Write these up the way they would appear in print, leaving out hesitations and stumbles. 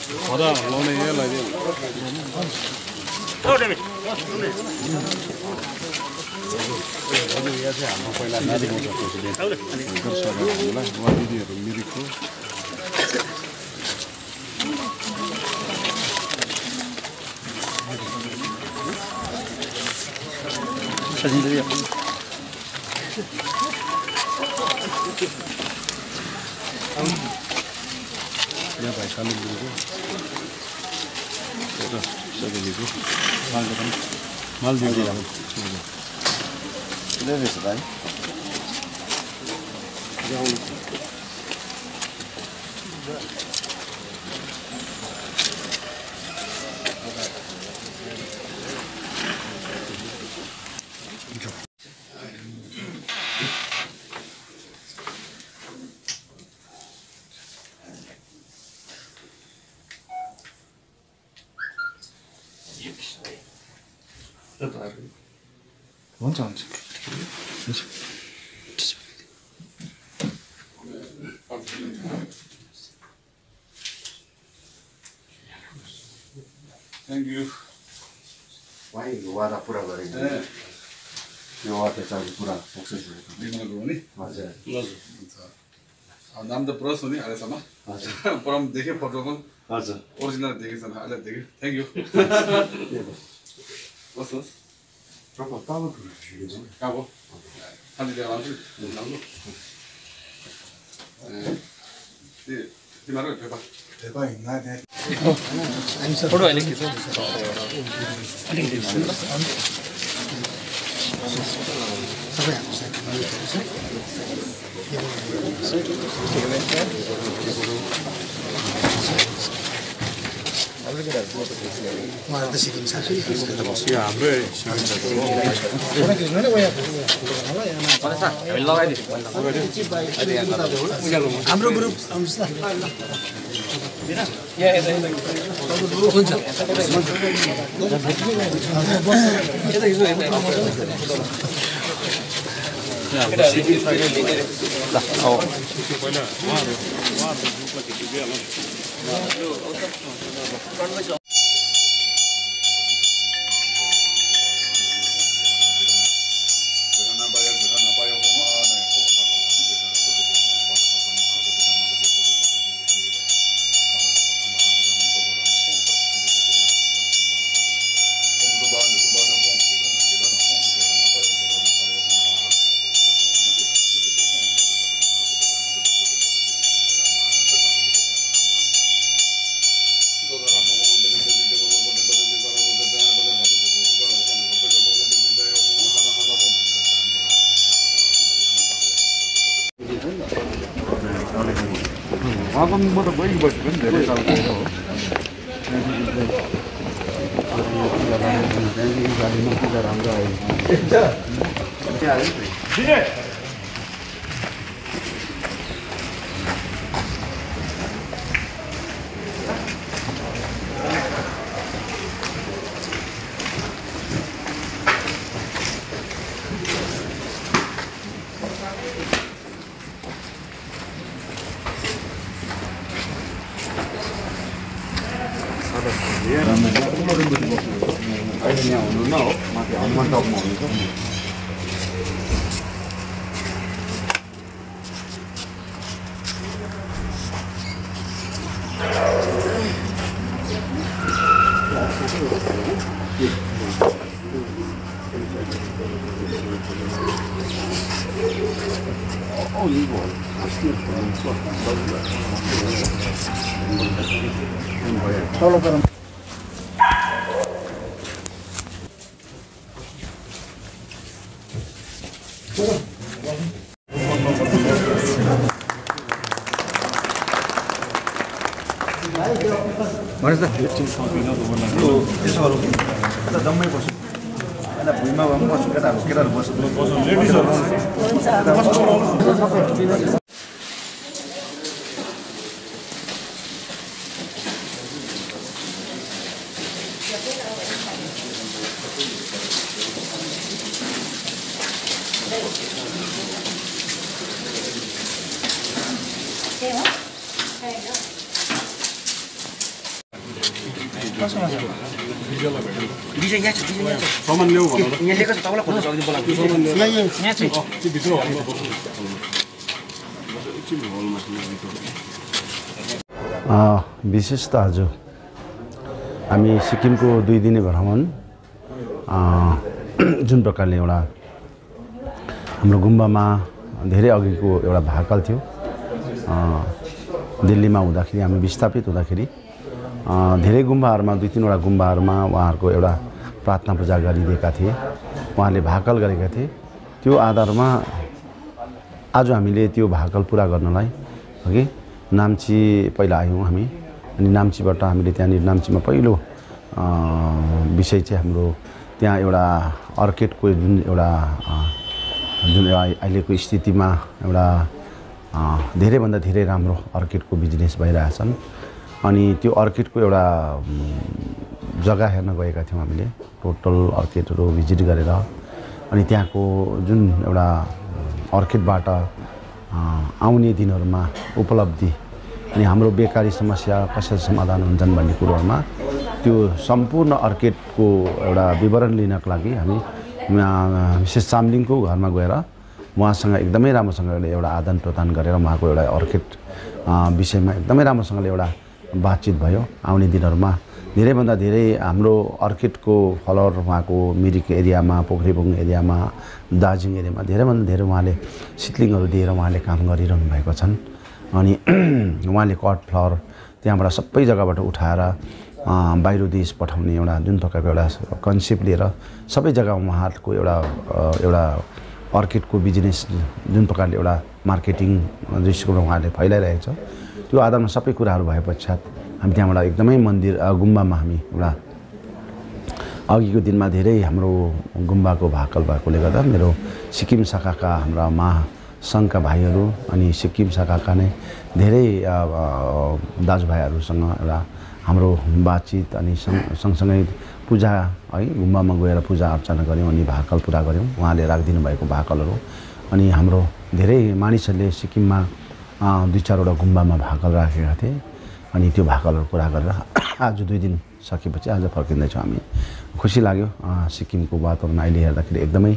खदा लाउने यहाँ लगाइदियो यहाँ चाहिँ हाम्रो पहिला नारी मोर्चा प्रेसिडेन्ट हामीलाई उहाँ दिदीहरू मिरिकको यहाँ भाइ कालिम्पोङको सगेलीको मालदिव रहेछ भाइ हुन्छ हुन्छ थ्याङ्क यू उहाँको वादा पुरा गरेको यो वादा चाहिँ पुरा सक्सेस भएको दिमागको हो नि हजुर नाम त पुरा सुने अहिलेसम्म परम देखेँ फोटोमा हजुर ओरिजिनल देखेछ अहिले देखेँ थ्याङ्क यू बस बस काबो खालि त्यहाँ लान्छु तिमीहरू पेपा फोटो अहिले खिच्नु उहाँहरू त सिक्किम साथी हाम्रै हाम्रो ग्रुप आउनुहोस् न म त गइबसेको नि धेरै साल हो पूजा राम्रो आयो अहिले यहाँ हुनुहुन्न हो माथि हनुमान टकमा हुनुहुन्छ त्यसो गरौँ कि जम्मै बस्छु होइन भुइँमा भए पनि बस्छु केटाहरू बस्छु विजय यहाँ छ सामान ल्याऊ भन ल यहाँ लेखेको छ तपाईँलाई खोज्नु सक्दैन बोलाएको यहाँ छ त्यो भित्र हलमा बस्नु एकछिन हलमा विशेष त आज हामी सिक्किमको 2 दिने भ्रमण जुन प्रकारले एउटा हाम्रो गुम्बामा धेरै अघिको एउटा भाकल थियो दिल्लीमा हुँदाखेरि हामी विस्थापित हुँदाखेरि धेरै गुम्बाहरूमा 2-3 वटा गुम्बाहरूमा उहाँहरूको एउटा प्रार्थना पूजा गरिदिएका थिए उहाँले भाकल गरेका थिए त्यो आधारमा आज हामीले त्यो भाकल पुरा गर्नलाई अघि नाम्ची पहिला आयौँ हामी अनि नाम्चीबाट हामीले त्यहाँनिर नाम्चीमा पहिलो विषय चाहिँ हाम्रो त्यहाँ एउटा अर्किडको जुन अहिलेको स्थितिमा एउटा धेरैभन्दा धेरै राम्रो अर्किडको बिजनेस भइरहेछन् अनि त्यो अर्किडको एउटा जग्गा हेर्न गएका थियौँ हामीले टोटल अर्किडहरू भिजिट गरेर अनि त्यहाँको जुन एउटा अर्किडबाट आउने दिनहरूमा उपलब्धि अनि हाम्रो बेकारी समस्या कसरी समाधान हुन्छन् भन्ने कुरोहरूमा त्यो सम्पूर्ण अर्किडको एउटा विवरण लिनको लागि हामी विशेष चामलिङको घरमा गएर उहाँसँग एकदमै राम्रोसँगले एउटा आदान प्रदान गरेर उहाँको एउटा अर्किड विषयमा एकदमै राम्रोसँगले एउटा बातचित भयो आउने दिनहरूमा धेरैभन्दा धेरै हाम्रो अर्किडको फलोवर उहाँको मिरिक एरियामा पोखरीबुङ एरियामा दार्जिलिङ एरियामा धेरैभन्दा धेरै उहाँले सिडलिङहरू दिएर उहाँले काम गरिरहनु भएको छन् अनि उहाँले कट फ्लावर त्यहाँबाट सबै जग्गाबाट उठाएर बाहिर देश पठाउने एउटा जुन प्रकारको एउटा कन्सेप्ट लिएर सबै जग्गामा उहाँहरूको एउटा अर्किडको बिजनेस जुन प्रकारले एउटा मार्केटिङ दृष्टिकोणमा उहाँले फैलाइरहेको छ त्यो आधारमा सबै कुराहरू भए पश्चात हामी त्यहाँबाट एकदमै मन्दिर गुम्बामा हामी एउटा अघिको दिनमा धेरै हाम्रो गुम्बाको भाकल भएकोले गर्दा मेरो सिक्किम शाखाका हाम्रा महासङ्घका भाइहरू अनि सिक्किम शाखाका नै धेरै दाजुभाइहरूसँग एउटा हाम्रो बातचित अनि सँगसँगै पूजा है गुम्बामा गएर पूजा अर्चना गऱ्यौँ अनि भाकल पुरा गऱ्यौँ उहाँले राखिदिनु भएको भाकलहरू अनि हाम्रो धेरै मानिसहरूले सिक्किममा 2-4 वटा गुम्बामा भाकल राखेका थिए अनि त्यो भाकलहरू पुरा गरेर आज 2 दिन सकेपछि आज फर्किँदैछौँ हामी खुसी लाग्यो सिक्किमको वातावरण अहिले हेर्दाखेरि एकदमै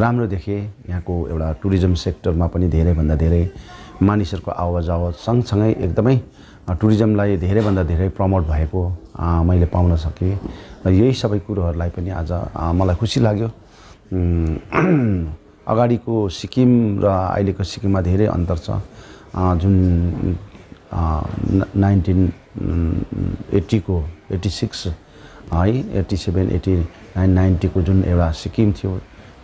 राम्रो देखेँ यहाँको एउटा टुरिज्म सेक्टरमा पनि धेरैभन्दा धेरै मानिसहरूको आवाज सँगसँगै एकदमै टुरिज्मलाई धेरैभन्दा धेरै प्रमोट भएको मैले पाउन सकेँ र यही सबै कुरोहरूलाई पनि आज मलाई खुसी लाग्यो अगाडिको सिक्किम र अहिलेको सिक्किममा धेरै अन्तर छ जुन 1980 को 86 है 87 89 90 को जुन एउटा सिक्किम थियो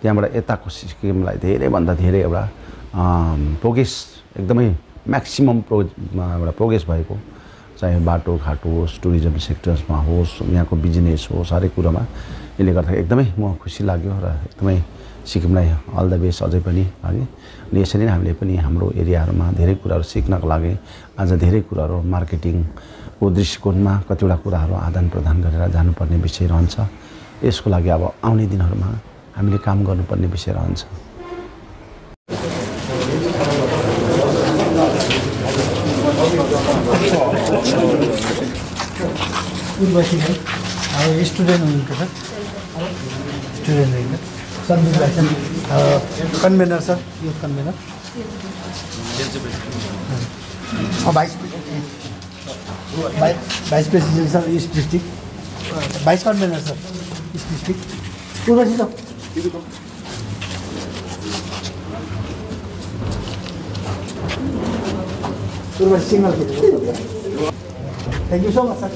त्यहाँबाट यताको सिक्किमलाई धेरैभन्दा धेरै एउटा प्रोग्रेस एकदमै म्याक्सिमम एउटा प्रोग्रेस भएको चाहे बाटोघाटो होस् टुरिज्म सेक्टर्समा होस् यहाँको बिजनेस होस् हरेक कुरोमा यसले गर्दा एकदमै म खुसी लाग्यो र एकदमै सिक्किमलाई अल द बेस्ट अझै पनि है अनि यसरी नै हामीले पनि हाम्रो एरियाहरूमा धेरै कुराहरू सिक्नको लागि आज धेरै कुराहरू मार्केटिङको दृष्टिकोणमा कतिवटा कुराहरू आदान प्रदान गरेर जानुपर्ने विषय रहन्छ यसको लागि अब आउने दिनहरूमा हामीले काम गर्नुपर्ने विषय रहन्छ स्टुडेन्ट हुनुहुन्छ सर स्टुडेन्ट होइन सन्दीप भाइ sir convener sir youth convener vice president sir east district vice convener sir east district Urvashi sir Urvashi single thank you so much sir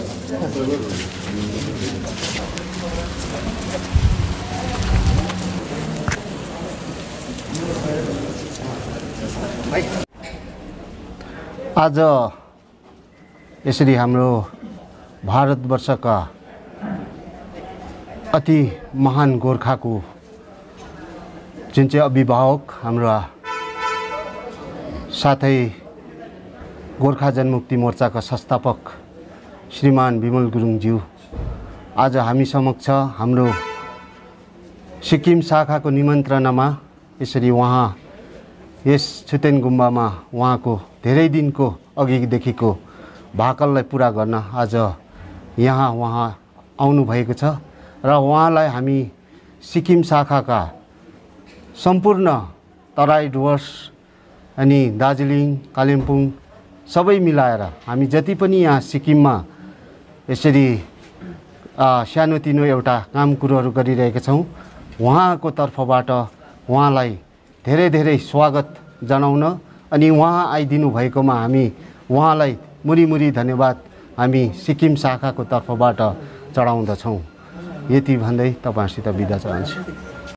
आज यसरी हाम्रो भारतवर्षका अति महान गोर्खाको जुन चाहिँ अभिभावक हाम्रा साथै गोर्खा जनमुक्ति मोर्चाका संस्थापक श्रीमान विमल गुरुङज्यू आज हामी समक्ष हाम्रो सिक्किम शाखाको निमन्त्रणामा यसरी उहाँ यस छुतेन गुम्बामा उहाँको धेरै दिनको अघिदेखिको भाकललाई पुरा गर्न आज यहाँ उहाँ आउनुभएको छ र उहाँलाई हामी सिक्किम शाखाका सम्पूर्ण तराई डुवर्स अनि दार्जिलिङ कालिम्पोङ सबै मिलाएर हामी जति पनि यहाँ सिक्किममा यसरी सानोतिनो एउटा काम कुरोहरू गरिरहेका छौँ उहाँको तर्फबाट उहाँलाई धेरै धेरै स्वागत जनाउन अनि उहाँ आइदिनु भएकोमा हामी उहाँलाई मुरी धन्यवाद हामी सिक्किम शाखाको तर्फबाट चढाउँदछौँ। यति भन्दै तपाईहरुसित बिदा चाहन्छु।